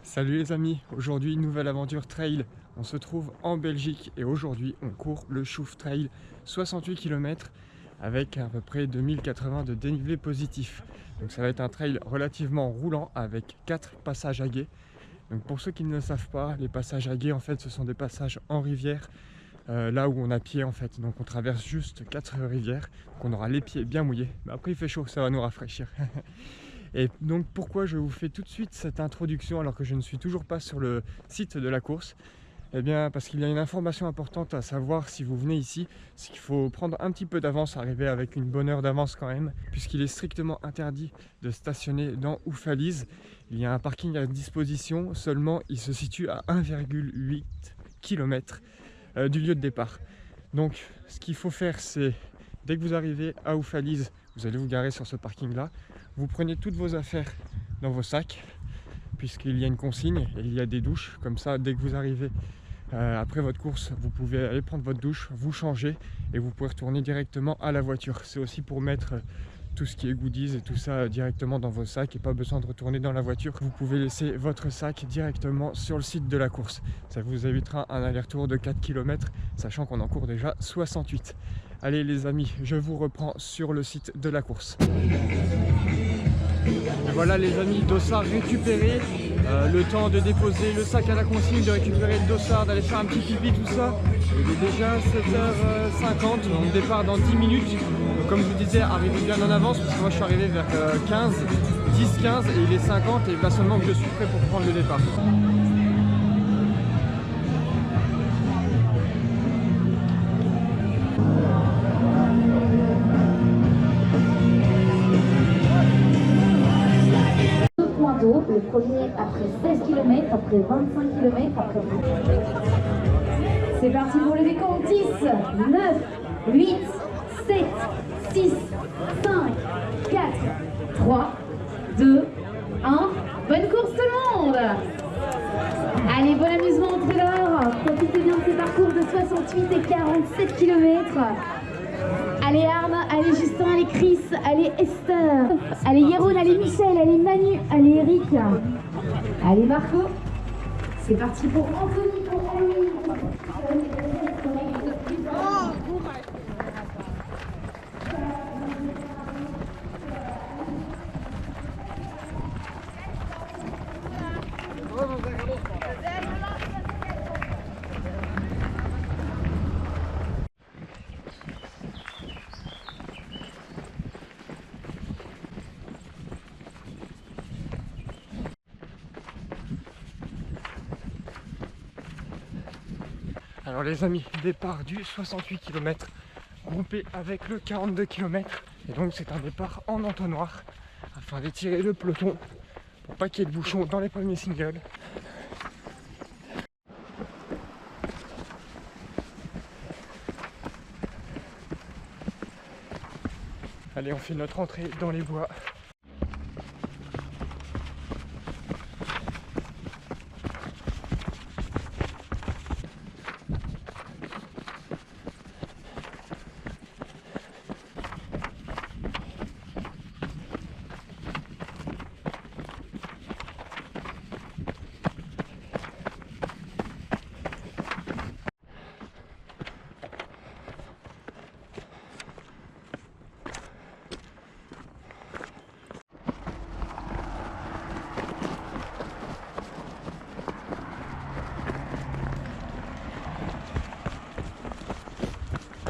Salut les amis, aujourd'hui nouvelle aventure trail. On se trouve en Belgique et aujourd'hui on court le Chouf Trail, 68 km avec à peu près 2080 de dénivelé positif. Donc ça va être un trail relativement roulant avec 4 passages à gué. Donc pour ceux qui ne le savent pas, les passages à gué en fait ce sont des passages en rivière, là où on a pied en fait. Donc on traverse juste 4 rivières, donc on aura les pieds bien mouillés. Mais après il fait chaud, ça va nous rafraîchir. Et donc pourquoi je vous fais tout de suite cette introduction alors que je ne suis toujours pas sur le site de la course? Eh bien parce qu'il y a une information importante à savoir si vous venez ici, c'est qu'il faut prendre un petit peu d'avance, arriver avec une bonne heure d'avance quand même, puisqu'il est strictement interdit de stationner dans Oufalise. Il y a un parking à disposition, seulement il se situe à 1,8 km du lieu de départ. Donc ce qu'il faut faire, c'est dès que vous arrivez à Oufalise, vous allez vous garer sur ce parking là, vous prenez toutes vos affaires dans vos sacs, puisqu'il y a une consigne et il y a des douches, comme ça dès que vous arrivez après votre course, vous pouvez aller prendre votre douche, vous changer et vous pouvez retourner directement à la voiture. C'est aussi pour mettre tout ce qui est goodies et tout ça directement dans vos sacs et pas besoin de retourner dans la voiture. Vous pouvez laisser votre sac directement sur le site de la course. Ça vous évitera un aller-retour de 4 km, sachant qu'on en court déjà 68. Allez les amis, je vous reprends sur le site de la course. Voilà les amis, dossard récupéré, le temps de déposer le sac à la consigne, de récupérer le dossard, d'aller faire un petit pipi, tout ça. Il est déjà 7h50, on départ dans 10 minutes. Donc, comme je vous disais, arrivez bien en avance, parce que moi je suis arrivé vers 10-15 et il est 50 et là seulement que je suis prêt pour prendre le départ. Le premier après 16 km, après 25 km, après... C'est parti pour le décompte. 10, 9, 8, 7, 6, 5, 4, 3, 2, 1. Bonne course tout le monde. Allez, bon amusement entre l'heure. Profitez bien de ces parcours de 68 et 47 km. Allez Arne, allez Justin, allez Chris, allez Esther, allez Yeroun, allez Michel, allez Manu, allez Eric, allez Marco. C'est parti pour Anthony, pour Annie. Alors les amis, départ du 68 km groupé avec le 42 km. Et donc c'est un départ en entonnoir afin d'étirer le peloton pour pas qu'il y ait de bouchons dans les premiers singles. Allez, on fait notre entrée dans les bois.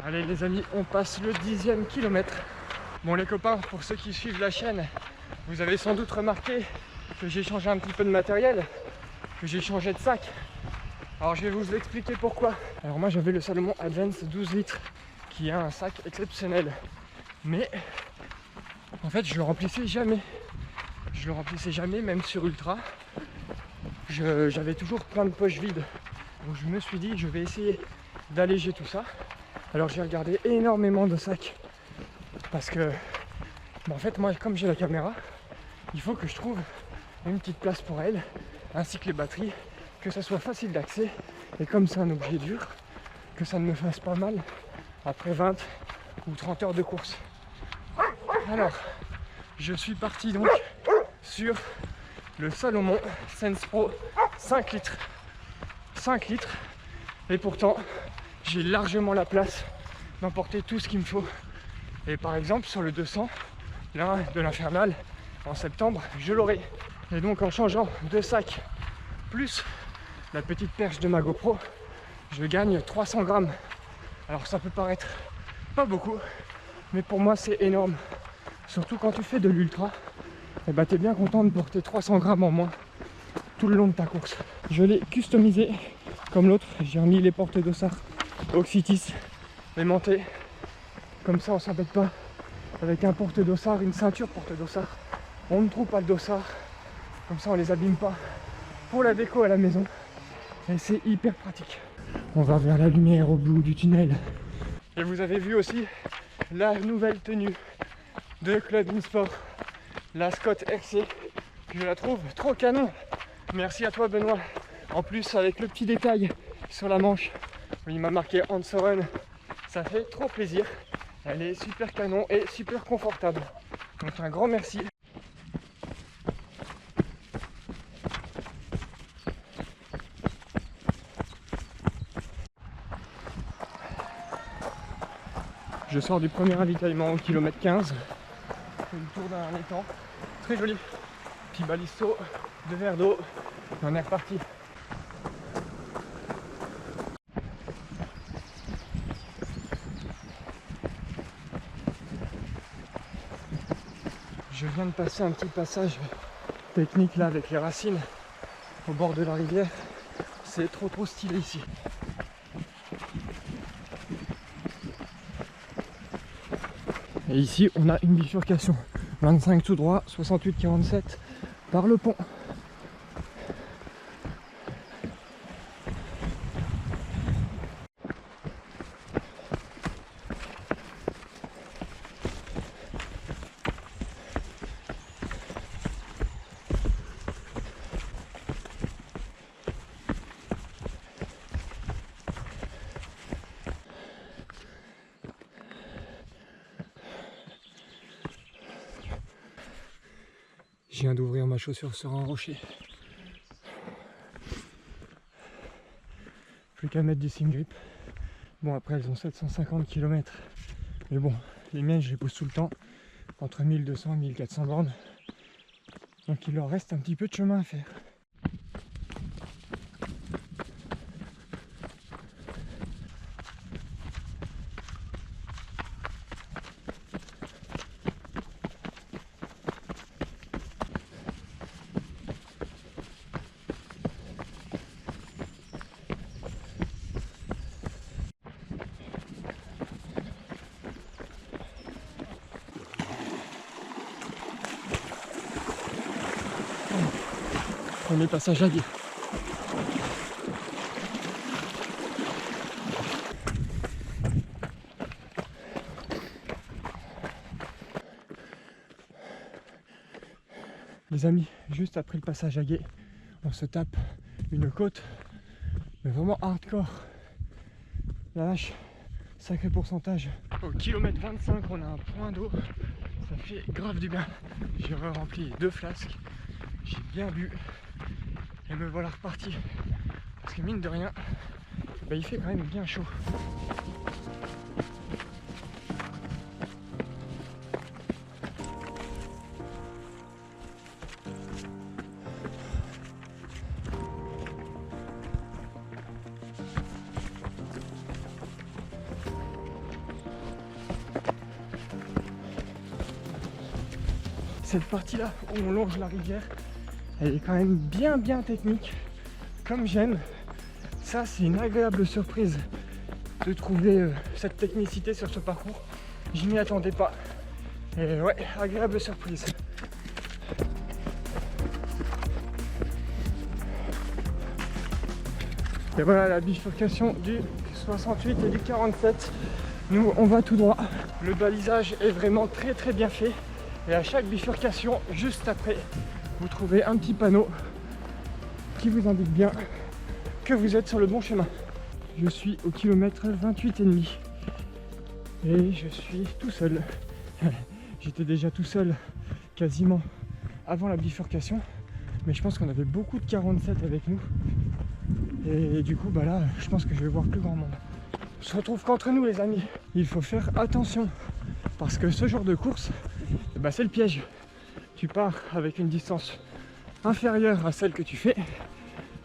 Allez les amis, on passe le 10e kilomètre. Bon les copains, pour ceux qui suivent la chaîne, vous avez sans doute remarqué que j'ai changé un petit peu de matériel, que j'ai changé de sac. Alors je vais vous expliquer pourquoi. Alors moi j'avais le Salomon Advance 12 litres, qui est un sac exceptionnel. Mais en fait je le remplissais jamais. Je le remplissais jamais, même sur Ultra. J'avais toujours plein de poches vides. Donc je me suis dit je vais essayer d'alléger tout ça. Alors j'ai regardé énormément de sacs parce que en fait moi comme j'ai la caméra, il faut que je trouve une petite place pour elle, ainsi que les batteries, que ça soit facile d'accès et comme c'est un objet dur, que ça ne me fasse pas mal après 20 ou 30 heures de course. Alors je suis parti donc sur le Salomon Sense Pro 5 litres. 5 litres. Et pourtant, j'ai largement la place d'emporter tout ce qu'il me faut. Et par exemple, sur le 200, l'un de l'Infernal, en septembre, je l'aurai. Et donc en changeant de sac plus la petite perche de ma GoPro, je gagne 300 grammes. Alors ça peut paraître pas beaucoup, mais pour moi c'est énorme. Surtout quand tu fais de l'ultra, et bah t'es bien content de porter 300 grammes en moins tout le long de ta course. Je l'ai customisé comme l'autre, j'ai remis les portes dossard Oxitis aimantées. Comme ça on s'embête pas avec un porte dossard, une ceinture porte dossard. On ne trouve pas le dossard, comme ça on les abîme pas pour la déco à la maison. Et c'est hyper pratique. On va vers la lumière au bout du tunnel. Et vous avez vu aussi la nouvelle tenue de Club InSport, la Scott RC, que je la trouve trop canon. Merci à toi Benoît. En plus avec le petit détail sur la manche où il m'a marqué Hansoren, ça fait trop plaisir. Elle est super canon et super confortable. Donc un grand merci. Je sors du premier ravitaillement au kilomètre 15. Je fais le tour d'un étang. Très joli. Petit balisto, 2 verres d'eau. Et on est reparti. Je viens de passer un petit passage technique là avec les racines au bord de la rivière. C'est trop stylé ici. Et ici on a une bifurcation 25 tout droit, 68-47 par le pont. Je viens d'ouvrir ma chaussure sur un rocher. Plus qu'à mettre du Sim Grip. Bon après elles ont 750 km. Mais bon, les miennes je les pousse tout le temps. Entre 1200 et 1400 bornes. Donc il leur reste un petit peu de chemin à faire. Premier passage à dire. Les amis, juste après le passage à Gué, on se tape une côte, mais vraiment hardcore. La vache, sacré pourcentage. Au kilomètre 25, on a un point d'eau, ça fait grave du bien. J'ai rempli 2 flasques, j'ai bien bu. Et me voilà reparti. Parce que mine de rien, bah, il fait quand même bien chaud. Cette partie-là où on longe la rivière, elle est quand même bien technique, comme j'aime. Ça c'est une agréable surprise de trouver cette technicité sur ce parcours. Je m'y attendais pas. Et ouais, agréable surprise. Et voilà la bifurcation du 68 et du 47. Nous on va tout droit. Le balisage est vraiment très bien fait. Et à chaque bifurcation, juste après, vous trouvez un petit panneau qui vous indique bien que vous êtes sur le bon chemin. Je suis au kilomètre 28,5 et je suis tout seul. J'étais déjà tout seul quasiment avant la bifurcation, mais je pense qu'on avait beaucoup de 47 avec nous. Et du coup, bah là, je pense que je vais voir plus grand monde. On se retrouve qu'entre nous, les amis. Il faut faire attention, parce que ce genre de course, bah, c'est le piège. Tu pars avec une distance inférieure à celle que tu fais,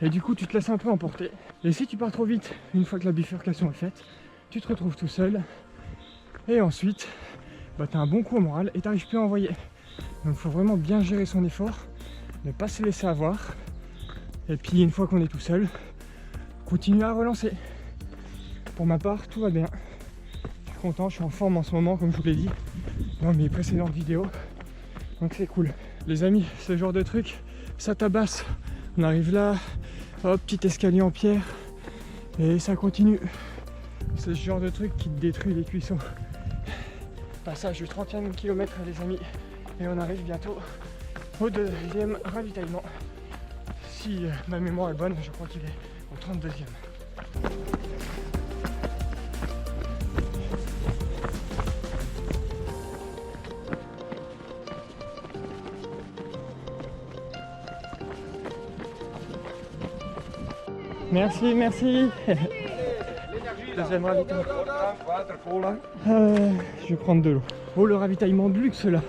et du coup, tu te laisses un peu emporter. Et si tu pars trop vite, une fois que la bifurcation est faite, tu te retrouves tout seul. Et ensuite, bah, tu as un bon coup au moral et tu n'arrives plus à envoyer. Donc il faut vraiment bien gérer son effort, ne pas se laisser avoir. Et puis une fois qu'on est tout seul, continuer à relancer. Pour ma part, tout va bien. Je suis content, je suis en forme en ce moment, comme je vous l'ai dit dans mes précédentes vidéos. Donc c'est cool. Les amis, ce genre de truc, ça tabasse. On arrive là, hop, petit escalier en pierre, et ça continue. C'est ce genre de truc qui te détruit les cuissons. Passage du 30e kilomètre, les amis, et on arrive bientôt au deuxième ravitaillement. Si ma mémoire est bonne, je crois qu'il est au 32e. Merci, merci. Deuxième ravitaillement. Je vais prendre de l'eau. Oh, le ravitaillement de luxe là,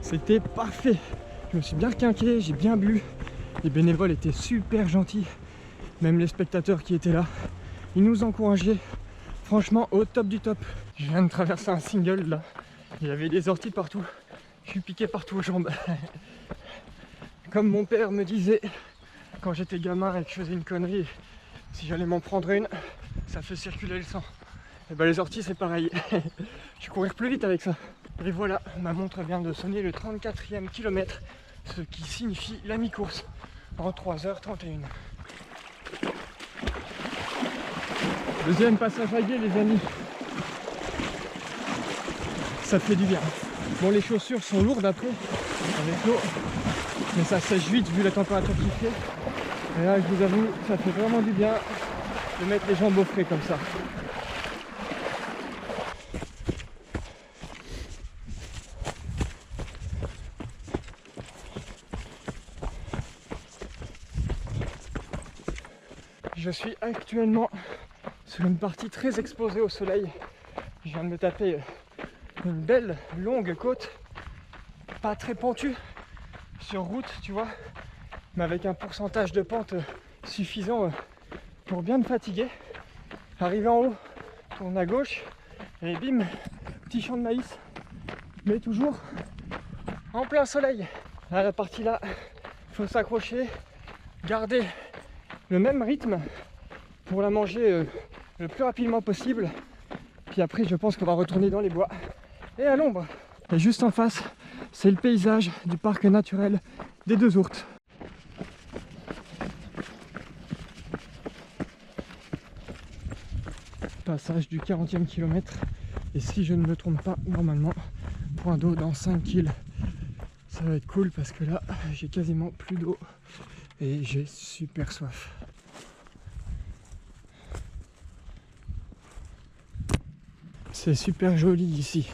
c'était parfait. Je me suis bien requinqué, j'ai bien bu. Les bénévoles étaient super gentils. Même les spectateurs qui étaient là, ils nous encourageaient. Franchement, au top du top. Je viens de traverser un single là. Il y avait des orties partout. Je suis piqué partout aux jambes. Comme mon père me disait quand j'étais gamin et que je faisais une connerie, si j'allais m'en prendre une, ça fait circuler le sang. Et ben les orties c'est pareil. Je vais courir plus vite avec ça. Et voilà, ma montre vient de sonner le 34e kilomètre, ce qui signifie la mi-course en 3h31. Deuxième passage à gué, les amis. Ça fait du bien. Bon, les chaussures sont lourdes après avec l'eau, mais ça sèche vite vu la température qu'il fait. Et là, je vous avoue, ça fait vraiment du bien de mettre les jambes au frais comme ça. Je suis actuellement sur une partie très exposée au soleil. Je viens de me taper une belle longue côte, pas très pentue, sur route, tu vois, mais avec un pourcentage de pente suffisant pour bien me fatiguer. Arrivé en haut, tourne à gauche et bim, petit champ de maïs, mais toujours en plein soleil. À la partie là, il faut s'accrocher, garder le même rythme pour la manger le plus rapidement possible. Puis après, je pense qu'on va retourner dans les bois et à l'ombre. Et juste en face, c'est le paysage du parc naturel des Deux Ourtes. Passage du 40e kilomètre. Et si je ne me trompe pas, normalement, point d'eau dans 5 kills. Ça va être cool parce que là, j'ai quasiment plus d'eau et j'ai super soif. C'est super joli ici.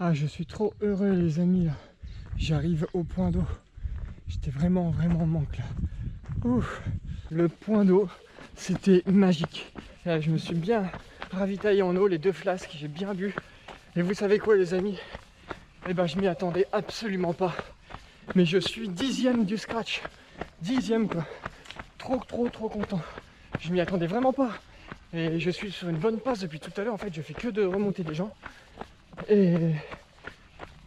Ah, je suis trop heureux les amis là. J'arrive au point d'eau. J'étais vraiment en manque là. Ouf, le point d'eau, c'était magique. Là, je me suis bien ravitaillé en eau, les 2 flasques, j'ai bien bu. Et vous savez quoi les amis? Eh ben je m'y attendais absolument pas. Mais je suis 10e du scratch. 10e quoi. Trop content. Je m'y attendais vraiment pas. Et je suis sur une bonne passe depuis tout à l'heure. En fait, je fais que de remonter des gens. Et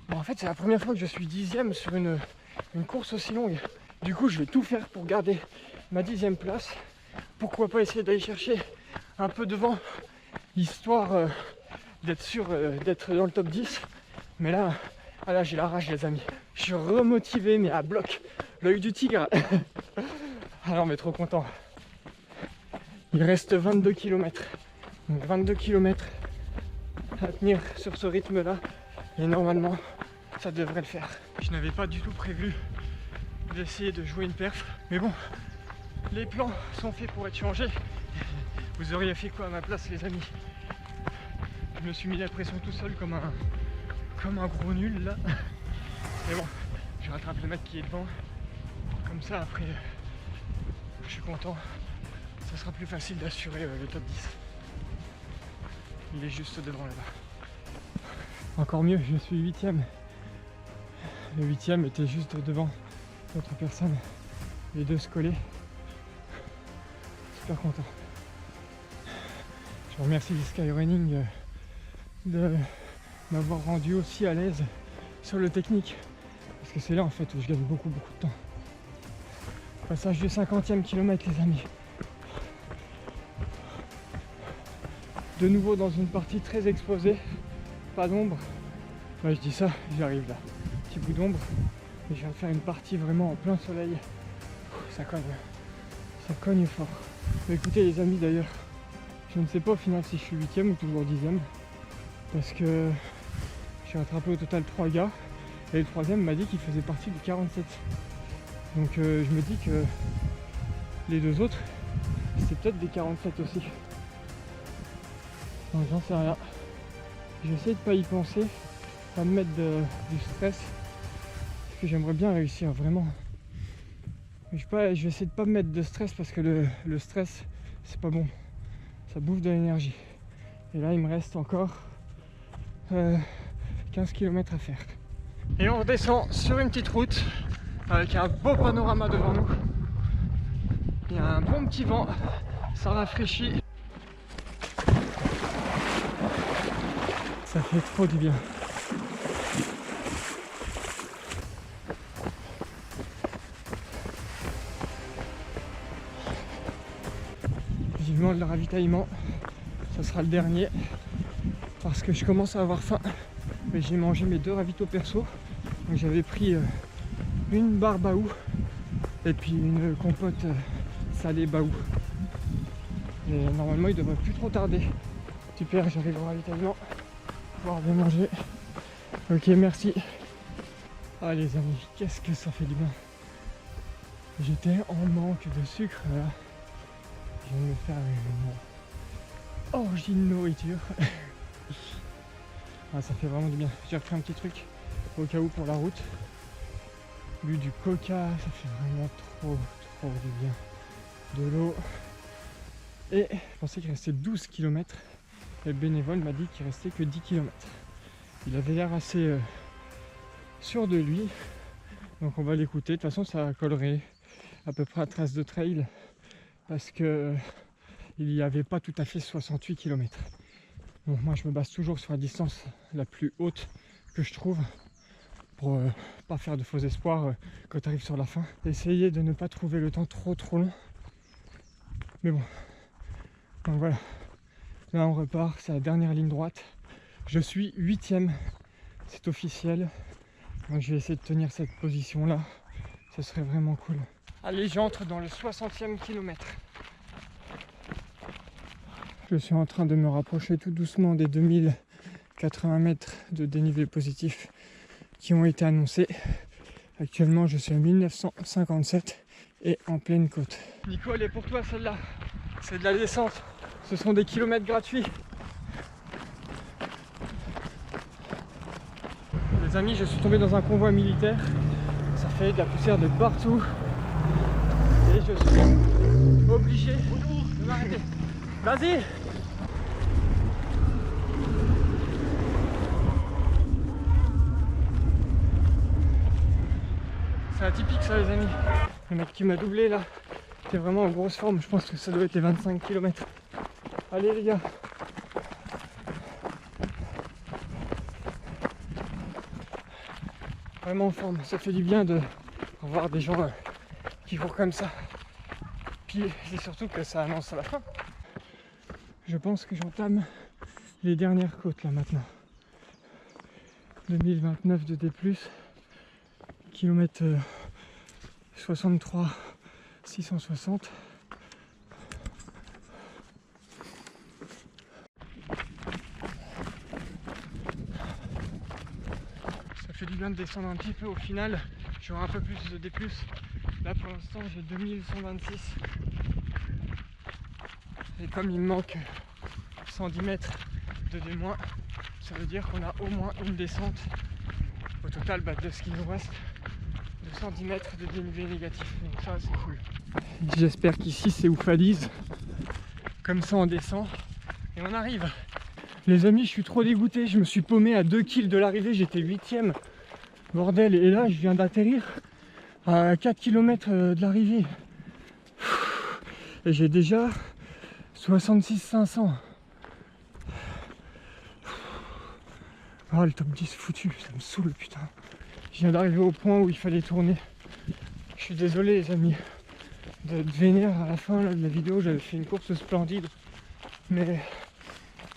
bon, en fait, c'est la première fois que je suis 10e sur une course aussi longue. Du coup, je vais tout faire pour garder ma 10e place. Pourquoi pas essayer d'aller chercher un peu devant, histoire d'être sûr d'être dans le top 10. Mais là, j'ai la rage les amis. Je suis remotivé mais à bloc. L'œil du tigre. Alors mais trop content. Il reste 22 km. Donc 22 km à tenir sur ce rythme là. Et normalement ça devrait le faire. Je n'avais pas du tout prévu d'essayer de jouer une perf. Mais bon, les plans sont faits pour être changés. Vous auriez fait quoi à ma place les amis? Je me suis mis la pression tout seul comme un gros nul là. Mais bon, je rattrape le mec qui est devant. Comme ça après, je suis content. Ça sera plus facile d'assurer le top 10. Il est juste devant là-bas. Encore mieux, je suis 8ème. Le 8ème était juste devant l'autre personne. Les deux se collaient. Super content. Je remercie Skyrunning de m'avoir rendu aussi à l'aise sur le technique. Parce que c'est là en fait où je gagne beaucoup de temps. Passage du 50e kilomètre les amis. De nouveau dans une partie très exposée. Pas d'ombre. Ouais, je dis ça, j'arrive là. Petit bout d'ombre. Et je viens de faire une partie vraiment en plein soleil. Ça cogne. Ça cogne fort. Mais écoutez les amis d'ailleurs, je ne sais pas au final si je suis 8ème ou toujours 10ème. Parce que j'ai rattrapé au total 3 gars. Et le 3ème m'a dit qu'il faisait partie du 47. Donc je me dis que les deux autres, c'est peut-être des 47 aussi. Donc j'en sais rien. J'essaie de pas y penser, pas me mettre du stress. Parce que j'aimerais bien réussir vraiment. Mais je vais essayer de pas me mettre de stress parce que le stress, c'est pas bon. Ça bouffe de l'énergie. Et là il me reste encore 15 km à faire. Et on redescend sur une petite route avec un beau panorama devant nous. Il y a un bon petit vent, ça rafraîchit. Ça fait trop du bien. Vivement le ravitaillement, ça sera le dernier parce que je commence à avoir faim. Mais j'ai mangé mes 2 ravitaux perso. Donc j'avais pris une barre baou et puis une compote salée baou. Et normalement il devrait plus trop tarder. Super, j'arrive au ravitaillement. Pouvoir bien manger. Ok, merci. Ah les amis, qu'est-ce que ça fait du bien. J'étais en manque de sucre là. Je vais me faire une origine nourriture. Ah, ça fait vraiment du bien. J'ai repris un petit truc au cas où pour la route. Bu du coca, ça fait vraiment trop du bien. De l'eau. Et je pensais qu'il restait 12 km. Et le bénévole m'a dit qu'il restait que 10 km. Il avait l'air assez sûr de lui. Donc on va l'écouter. De toute façon ça collerait à peu près à trace de trail. Parce que il n'y avait pas tout à fait 68 km. Donc moi je me base toujours sur la distance la plus haute que je trouve pour pas faire de faux espoirs quand tu arrives sur la fin. Essayer de ne pas trouver le temps trop long. Mais bon, donc voilà. Là on repart, c'est la dernière ligne droite. Je suis 8ème, c'est officiel. Donc je vais essayer de tenir cette position là. Ce serait vraiment cool. Allez, j'entre dans le 60e kilomètre. Je suis en train de me rapprocher tout doucement des 2080 mètres de dénivelé positif qui ont été annoncés. Actuellement, je suis à 1957 et en pleine côte. Nico, elle est pour toi celle-là. C'est de la descente. Ce sont des kilomètres gratuits. Les amis, je suis tombé dans un convoi militaire. Ça fait de la poussière de partout. Et je suis obligé de m'arrêter. Vas-y! C'est atypique ça les amis. Le mec qui m'a doublé là, c'était vraiment en grosse forme. Je pense que ça doit être les 25 km. Allez les gars! Vraiment en forme. Ça fait du bien de voir des gens qui courent comme ça. Puis c'est surtout que ça annonce à la fin. Je pense que j'entame les dernières côtes là maintenant. 2029 de D+, kilomètre 63, 660. Ça fait du bien de descendre un petit peu au final. J'aurai un peu plus de D+. Là pour l'instant j'ai 2126. Et comme il me manque 110 mètres de D-, ça veut dire qu'on a au moins une descente au total de ce qu'il nous reste de 110 mètres de dénivelé négatif. Donc ça c'est cool. J'espère qu'ici c'est oufadise. Comme ça on descend et on arrive. Les amis, je suis trop dégoûté, je me suis paumé à 2 kills de l'arrivée, j'étais 8ème. Bordel, et là je viens d'atterrir à 4 km de l'arrivée. Et j'ai déjà 66 500. Oh, le top 10 foutu, ça me saoule putain. Je viens d'arriver au point où il fallait tourner. Je suis désolé les amis d'être vénère à la fin là, de la vidéo, j'avais fait une course splendide. Mais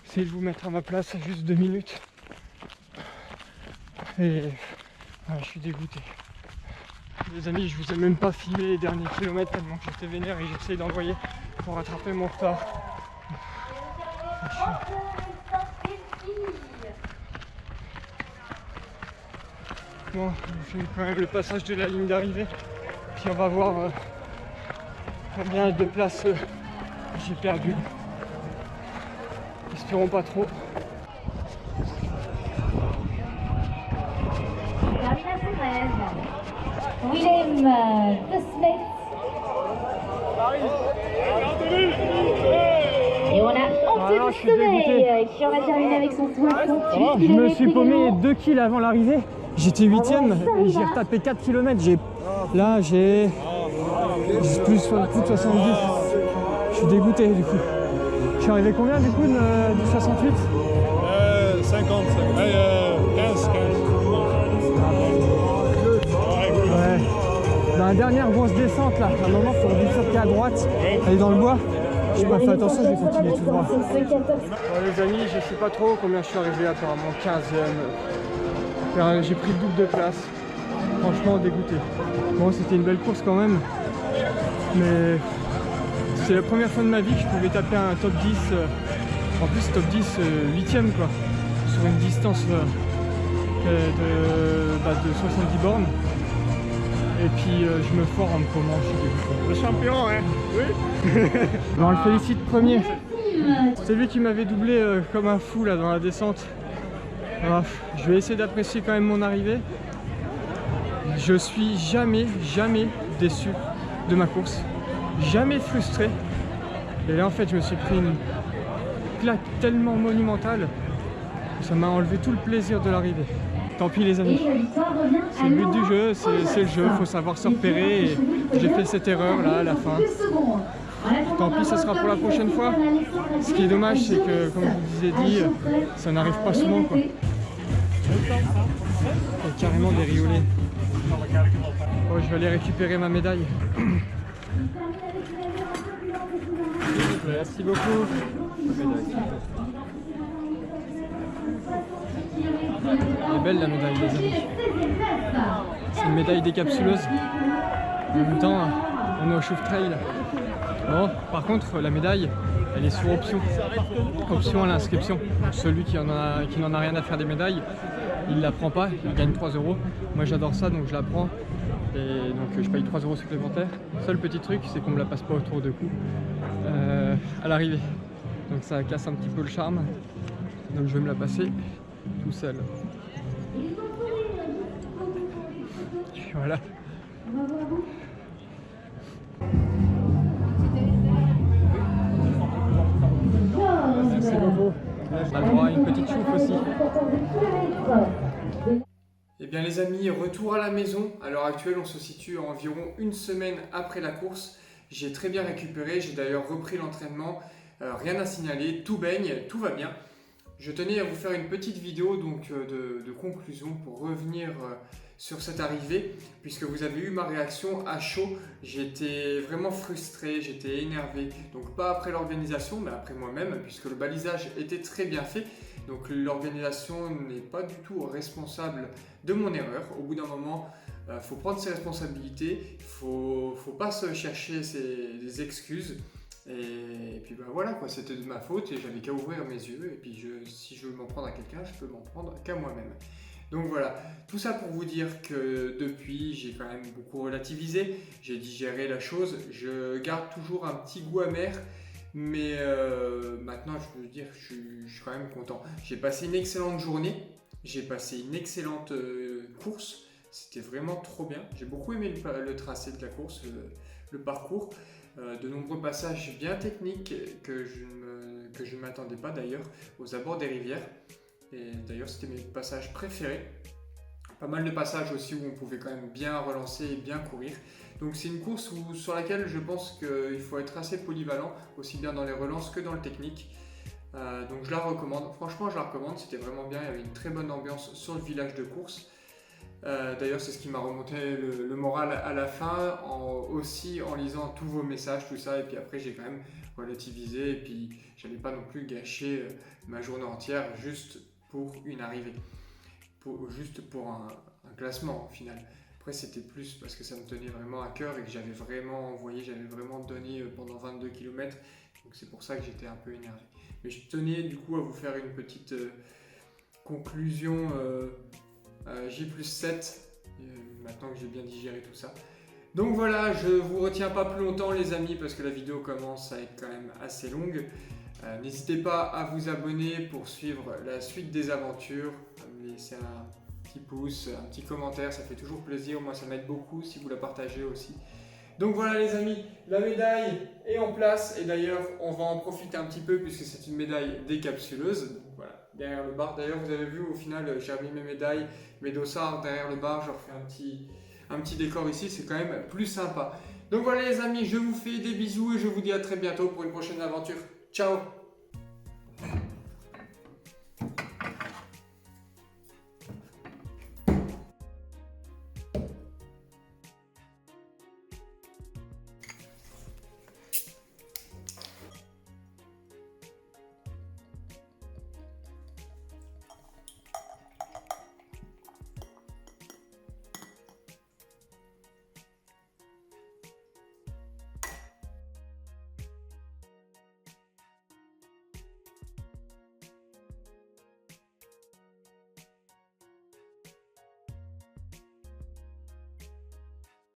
essayez de vous mettre à ma place à juste 2 minutes. Et je suis dégoûté. Les amis, je vous ai même pas filmé les derniers kilomètres tellement que j'étais vénère et j'essaye d'envoyer pour rattraper mon retard. Bon, je fais quand même le passage de la ligne d'arrivée. Puis on va voir combien de places j'ai perdu. Espérons pas trop. Willem de Smet. Et on a Anthony Sommeil qui en a terminé avec son 68. Je me suis paumé 2 kills avant l'arrivée. J'étais 8ème et j'ai retapé 4 km. Là j'ai plus de 70. Je suis dégoûté du coup. Je suis arrivé combien du coup du 68 50, 15. Ouais. Dans la dernière grosse descente là, à un moment il faut bifurquer à droite, aller dans le bois. J'ai pas fait attention, j'ai continué tout droit. Bon, les amis, je sais pas trop combien je suis arrivé, apparemment 15ème. J'ai pris le double de place. Franchement dégoûté. Bon, c'était une belle course quand même. Mais c'est la première fois de ma vie que je pouvais taper un top 10. En plus top 10 8ème quoi. Sur une distance de 70 bornes. Et puis je me foire en me paumant, je suis dégoûté. Le champion, hein? Oui. Bon, on le félicite premier. C'est lui qui m'avait doublé comme un fou là dans la descente. Alors, je vais essayer d'apprécier quand même mon arrivée. Je suis jamais déçu de ma course. Jamais frustré. Et là en fait je me suis pris une claque tellement monumentale que ça m'a enlevé tout le plaisir de l'arrivée. Tant pis les amis, c'est le but du jeu, c'est le jeu, il faut savoir se repérer et j'ai fait cette erreur là à la fin. Tant pis, ça sera pour la prochaine fois. Ce qui est dommage c'est que comme je vous ai dit, ça n'arrive pas souvent quoi. Il y a carrément des riolets. Oh, je vais aller récupérer ma médaille. Merci beaucoup. Elle est belle la médaille les amis. C'est une médaille décapsuleuse. En même temps, on est au Chouf Trail. Bon, par contre, la médaille, elle est sur option. Option à l'inscription. Celui qui n'en a rien à faire des médailles, il la prend pas, il gagne 3 €. Moi j'adore ça, donc je la prends. Et donc je paye 3 € supplémentaires. Seul petit truc, c'est qu'on me la passe pas autour de cou à l'arrivée. Donc ça casse un petit peu le charme. Donc je vais me la passer tout seul. Et voilà. Merci beaucoup. On a le droit à une petite chouffe aussi. Eh bien les amis, retour à la maison. À l'heure actuelle, on se situe à environ une semaine après la course. J'ai très bien récupéré, j'ai d'ailleurs repris l'entraînement. Rien à signaler, tout baigne, tout va bien. Je tenais à vous faire une petite vidéo donc, de conclusion pour revenir sur cette arrivée, puisque vous avez eu ma réaction à chaud. J'étais vraiment frustré, j'étais énervé. Donc pas après l'organisation, mais après moi-même, puisque le balisage était très bien fait. Donc l'organisation n'est pas du tout responsable de mon erreur. Au bout d'un moment, faut prendre ses responsabilités, faut pas se chercher des excuses. Et puis voilà quoi, c'était de ma faute et j'avais qu'à ouvrir mes yeux. Et puis si je veux m'en prendre à quelqu'un, je peux m'en prendre qu'à moi-même. Donc voilà, tout ça pour vous dire que depuis, j'ai quand même beaucoup relativisé, j'ai digéré la chose, je garde toujours un petit goût amer, mais maintenant je peux dire que je suis quand même content. J'ai passé une excellente journée, j'ai passé une excellente course, c'était vraiment trop bien, j'ai beaucoup aimé le tracé de la course, le parcours, de nombreux passages bien techniques que je ne m'attendais pas d'ailleurs, aux abords des rivières. Et d'ailleurs, c'était mes passages préférés. Pas mal de passages aussi où on pouvait quand même bien relancer et bien courir. Donc c'est une course sur laquelle je pense qu'il faut être assez polyvalent, aussi bien dans les relances que dans le technique. Donc je la recommande. Franchement, je la recommande. C'était vraiment bien. Il y avait une très bonne ambiance sur le village de course. D'ailleurs, c'est ce qui m'a remonté le moral à la fin, aussi en lisant tous vos messages, tout ça. Et puis après, j'ai quand même relativisé. Et puis, j'allais pas non plus gâcher ma journée entière juste pour une arrivée, juste pour un classement au final. Après c'était plus parce que ça me tenait vraiment à cœur et que j'avais vraiment envoyé, j'avais vraiment donné pendant 22 km, donc c'est pour ça que j'étais un peu énervé. Mais je tenais du coup à vous faire une petite conclusion J+7, maintenant que j'ai bien digéré tout ça. Donc voilà, je vous retiens pas plus longtemps les amis parce que la vidéo commence à être quand même assez longue. N'hésitez pas à vous abonner pour suivre la suite des aventures, à me laisser un petit pouce, un petit commentaire, ça fait toujours plaisir, moi ça m'aide beaucoup si vous la partagez aussi. Donc voilà les amis, la médaille est en place et d'ailleurs on va en profiter un petit peu puisque c'est une médaille décapsuleuse. Donc voilà, derrière le bar, d'ailleurs vous avez vu au final j'ai remis mes médailles, mes dossards derrière le bar, je refais un petit décor ici, c'est quand même plus sympa. Donc voilà les amis, je vous fais des bisous et je vous dis à très bientôt pour une prochaine aventure. Ciao!